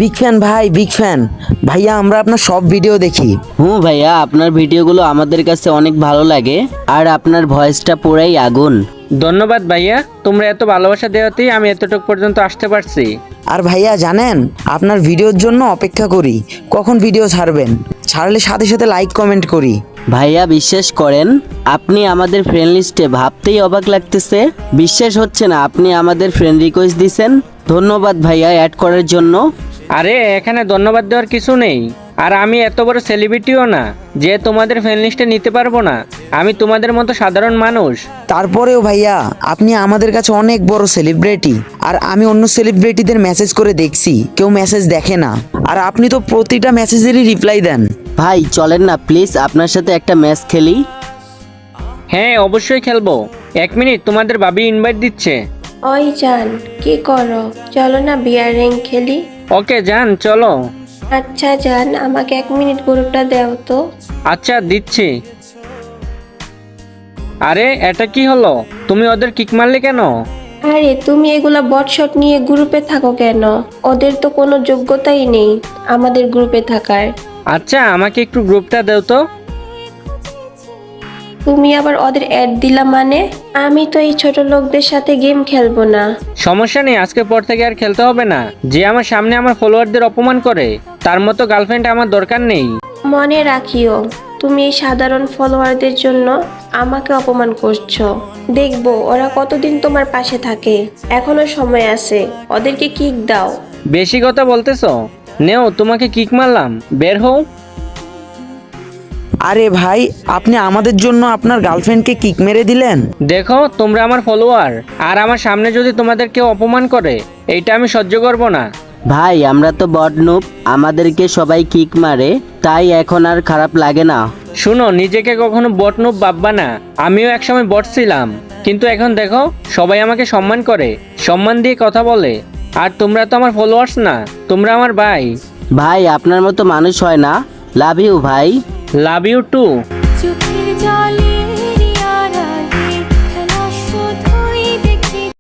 Big fan ভাই, big fan ভাইয়া, আমরা আপনার সব ভিডিও দেখি। ভাইয়া, আপনার ভিডিওগুলো আমাদের কাছে অনেক ভালো লাগে আর আপনার ভয়েসটা পুরাই আগুন। ধন্যবাদ ভাইয়া, তোমরা এত ভালোবাসা দেওয়াতেই আমি এতটুকু পর্যন্ত আসতে পারছি। আর ভাইয়া জানেন, আপনার ভিডিওর জন্য অপেক্ষা করি, কখন ভিডিও ছাড়বেন, ছাড়লে সাথে সাথে লাইক কমেন্ট করি। ভাইয়া বিশ্বাস করেন, আপনি আমাদের ফ্রেন্ড লিস্টে ভাবতেই অবাক লাগতেছে। বিশ্বাস হচ্ছে না আপনি আমাদের ফ্রেন্ড রিকোয়েস্ট দিছেন। ধন্যবাদ ভাইয়া অ্যাড করার জন্য। আরে এখানে ধন্যবাদ দেওয়ার কিছু নেই, আর আমি এত বড় সেলিব্রিটিও না যে তোমাদের ফ্রেন্ড লিস্টে নিতে পারবো না। আমি তোমাদের মতো সাধারণ মানুষ। তারপরেও ভাইয়া, আপনি আমাদের কাছে অনেক বড় সেলিব্রিটি, আর আমি অন্য সেলিব্রিটিদের মেসেজ করে দেখছি কেউ মেসেজ দেখে না, আর আপনি তো প্রতিটা মেসেজেরই রিপ্লাই দেন। ভাই চলেন না প্লিজ আপনার সাথে একটা ম্যাচ খেলি। হ্যাঁ অবশ্যই খেলবো। 1 মিনিট, তোমাদের ভাবি ইনভাইট দিচ্ছে। ওই জান, কি করো? চলো না বিয়ারিং খেলি। ওকে জান, চলো। আচ্ছা জান, আমাকে 1 মিনিট গ্রুপটা দাও তো। আচ্ছা দিচ্ছি। আরে এটা কি হলো? তুমি ওদের কিক মারলে কেন? আরে তুমি এগুলা বটশট নিয়ে গ্রুপে থাকো কেন? ওদের তো কোনো যোগ্যতাই নেই আমাদের গ্রুপে থাকার। আচ্ছা আমাকে একটু গ্রুপটা দাও তো। তুমি আবার ওদের অ্যাড দিলা মানে? আমি তো এই ছোট লোকদের সাথে গেম খেলবো না। সমস্যা নেই, আজকের পর থেকে আর খেলতে হবে না। যে আমার সামনে আমার ফলোয়ারদের অপমান করে, তার মতো গার্লফ্রেন্ড আমার দরকার নেই। মনে রাখিও, তুমি এই সাধারণ ফলোয়ারদের জন্য আমাকে অপমান করছো। দেখবো ওরা কতদিন তোমার পাশে থাকে। এখনো সময় আছে, ওদেরকে কিক দাও। বেশি কথা বলতেছো। নেও, তোমাকে কিক মারলাম, বের হও। আরে ভাই, আপনি আমাদের জন্য আপনার গার্লফ্রেন্ডকে কিক মেরে দিলেন। দেখো তোমরা আমার ফলোয়ার, আর আমার সামনে যদি তোমাদের কেউ অপমান করে, এইটা আমি সহ্য করব না। ভাই আমরা তো বট নুব, আমাদেরকে সবাই কিক মারে, তাই এখন আর খারাপ লাগে না। শুনো, নিজেকে কখনো বট নুব ভাববা না। আমিও একসময় বট ছিলাম, কিন্তু এখন দেখো সবাই আমাকে সম্মান করে, সম্মান দিয়ে কথা বলে। আর তোমরা তো আমার ফলোয়ার্স না, তোমরা আমার ভাই। ভাই আপনার মতো মানুষ হয় না। লাভ ইউ ভাই। Love you too. চোখের জল